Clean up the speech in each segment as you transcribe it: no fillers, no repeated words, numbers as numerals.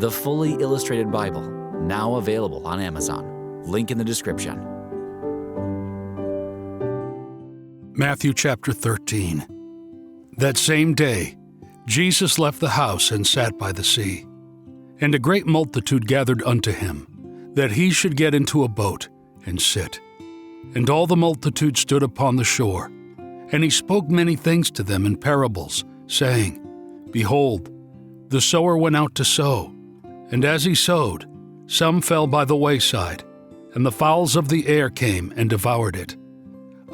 the fully illustrated Bible, now available on Amazon. Link in the description. Matthew chapter 13. That same day, Jesus left the house and sat by the sea. And a great multitude gathered unto him, that he should get into a boat and sit. And all the multitude stood upon the shore. And he spoke many things to them in parables, saying, Behold, the sower went out to sow. And as he sowed, some fell by the wayside, and the fowls of the air came and devoured it.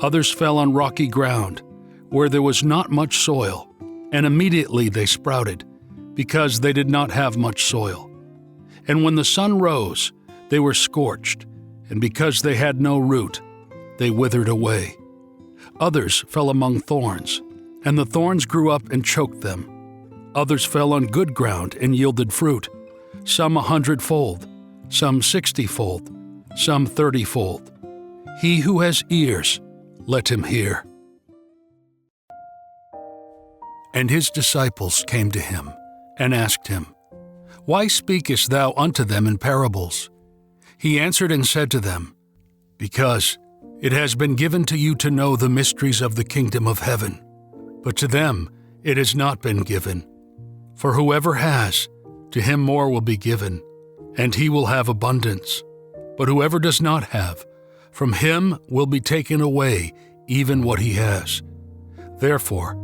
Others fell on rocky ground, where there was not much soil, and immediately they sprouted, because they did not have much soil. And when the sun rose, they were scorched, and because they had no root, they withered away. Others fell among thorns, and the thorns grew up and choked them. Others fell on good ground and yielded fruit, some 100-fold, some 60-fold, some 30-fold. He who has ears, let him hear. And his disciples came to him, and asked him, Why speakest thou unto them in parables? He answered and said to them, Because it has been given to you to know the mysteries of the kingdom of heaven, but to them it has not been given. For whoever has, to him more will be given, and he will have abundance. But whoever does not have, from him will be taken away even what he has. Therefore,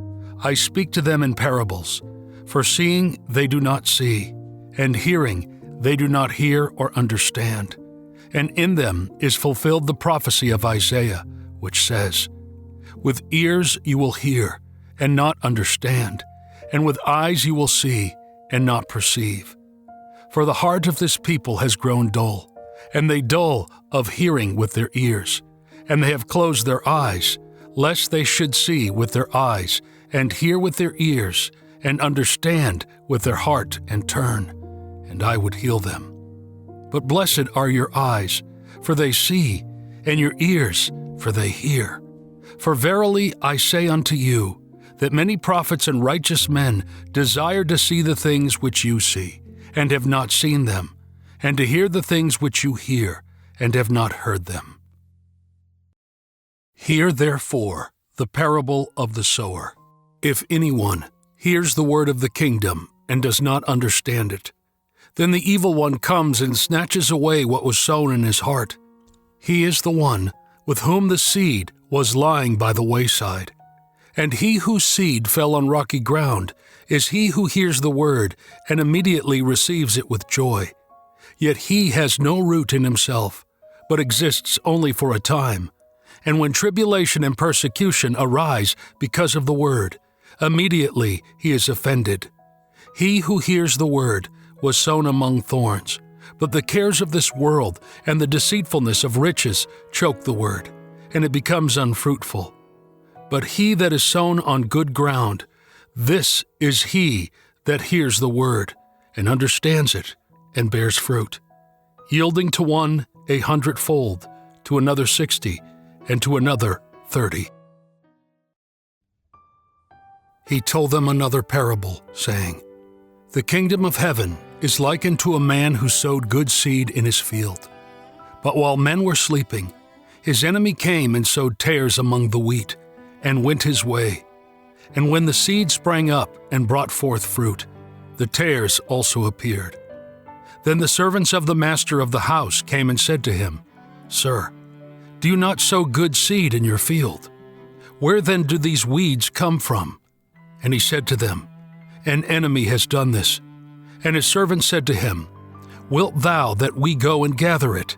I speak to them in parables, for seeing they do not see, and hearing they do not hear or understand. And in them is fulfilled the prophecy of Isaiah, which says, With ears you will hear, and not understand, and with eyes you will see, and not perceive. For the heart of this people has grown dull, and they dull of hearing with their ears, and they have closed their eyes, lest they should see with their eyes, and hear with their ears, and understand with their heart, and turn, and I would heal them. But blessed are your eyes, for they see, and your ears, for they hear. For verily I say unto you, that many prophets and righteous men desired to see the things which you see, and have not seen them, and to hear the things which you hear, and have not heard them. Hear therefore the parable of the sower. If anyone hears the word of the kingdom, and does not understand it, then the evil one comes and snatches away what was sown in his heart. He is the one with whom the seed was lying by the wayside. And he whose seed fell on rocky ground is he who hears the word and immediately receives it with joy. Yet he has no root in himself, but exists only for a time. And when tribulation and persecution arise because of the word, immediately he is offended. He who hears the word was sown among thorns, but the cares of this world and the deceitfulness of riches choke the word, and it becomes unfruitful. But he that is sown on good ground, this is he that hears the word, and understands it, and bears fruit, yielding to one 100-fold, to another 60, and to another 30. He told them another parable, saying, The kingdom of heaven is likened to a man who sowed good seed in his field. But while men were sleeping, his enemy came and sowed tares among the wheat, and went his way. And when the seed sprang up and brought forth fruit, the tares also appeared. Then the servants of the master of the house came and said to him, Sir, do you not sow good seed in your field? Where then do these weeds come from? And he said to them, An enemy has done this. And his servant said to him, Wilt thou that we go and gather it?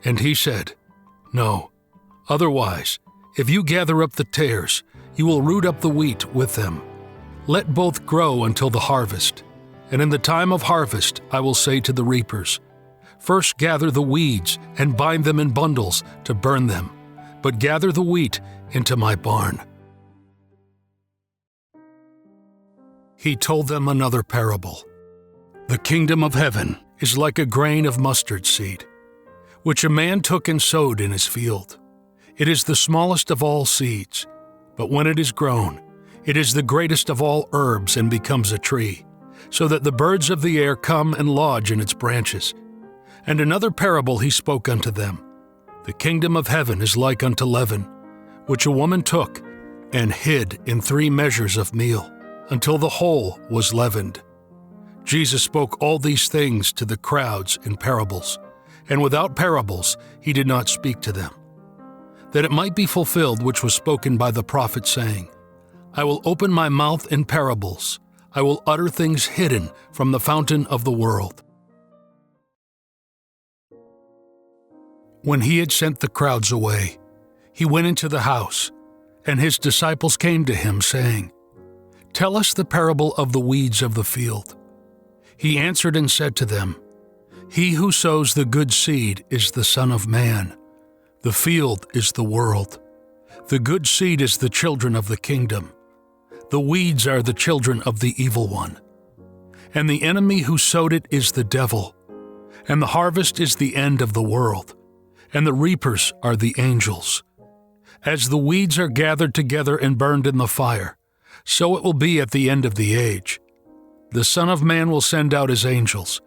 And he said, No, otherwise, if you gather up the tares, you will root up the wheat with them. Let both grow until the harvest. And in the time of harvest I will say to the reapers, First gather the weeds and bind them in bundles to burn them, but gather the wheat into my barn. He told them another parable. The kingdom of heaven is like a grain of mustard seed, which a man took and sowed in his field. It is the smallest of all seeds, but when it is grown, it is the greatest of all herbs and becomes a tree, so that the birds of the air come and lodge in its branches. And another parable he spoke unto them. The kingdom of heaven is like unto leaven, which a woman took and hid in 3 measures of meal, until the whole was leavened. Jesus spoke all these things to the crowds in parables, and without parables he did not speak to them, that it might be fulfilled which was spoken by the prophet, saying, I will open my mouth in parables, I will utter things hidden from the fountain of the world. When he had sent the crowds away, he went into the house, and his disciples came to him, saying, Tell us the parable of the weeds of the field. He answered and said to them, He who sows the good seed is the Son of Man. The field is the world. The good seed is the children of the kingdom. The weeds are the children of the evil one. And the enemy who sowed it is the devil. And the harvest is the end of the world. And the reapers are the angels. As the weeds are gathered together and burned in the fire, so it will be at the end of the age. The Son of Man will send out his angels,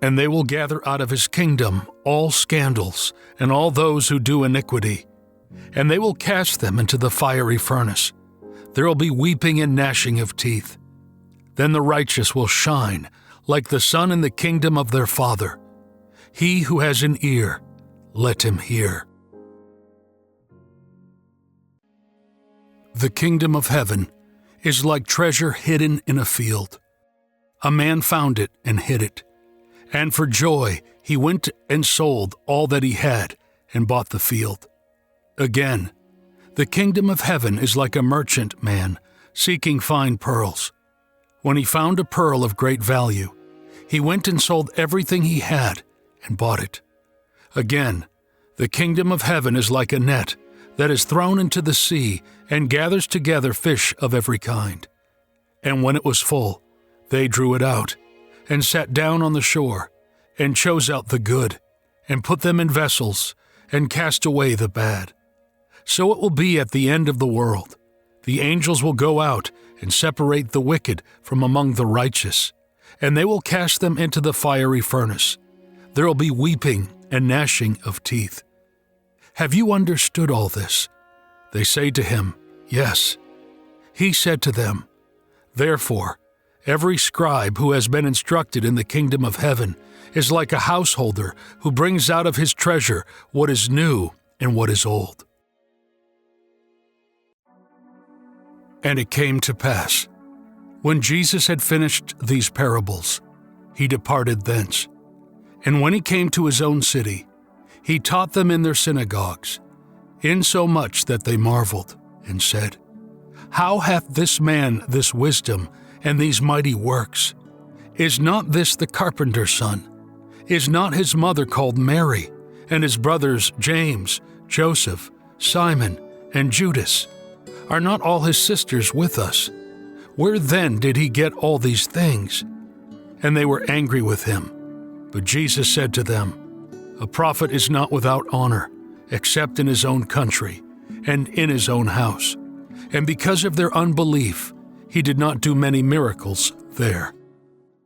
and they will gather out of his kingdom all scandals and all those who do iniquity, and they will cast them into the fiery furnace. There will be weeping and gnashing of teeth. Then the righteous will shine like the sun in the kingdom of their Father. He who has an ear, let him hear. The kingdom of heaven is like treasure hidden in a field. A man found it and hid it, and for joy he went and sold all that he had and bought the field. Again, the kingdom of heaven is like a merchant man seeking fine pearls. When he found a pearl of great value, he went and sold everything he had and bought it. Again, the kingdom of heaven is like a net that is thrown into the sea and gathers together fish of every kind. And when it was full, they drew it out and sat down on the shore and chose out the good and put them in vessels and cast away the bad. So it will be at the end of the world. The angels will go out and separate the wicked from among the righteous, and they will cast them into the fiery furnace. There will be weeping and gnashing of teeth. Have you understood all this? They say to him, Yes. He said to them, Therefore, every scribe who has been instructed in the kingdom of heaven is like a householder who brings out of his treasure what is new and what is old. And it came to pass, when Jesus had finished these parables, he departed thence. And when he came to his own city, he taught them in their synagogues, insomuch that they marveled, and said, How hath this man this wisdom and these mighty works? Is not this the carpenter's son? Is not his mother called Mary, and his brothers James, Joseph, Simon, and Judas? Are not all his sisters with us? Where then did he get all these things? And they were angry with him. But Jesus said to them, A prophet is not without honor, except in his own country, and in his own house. And because of their unbelief, he did not do many miracles there.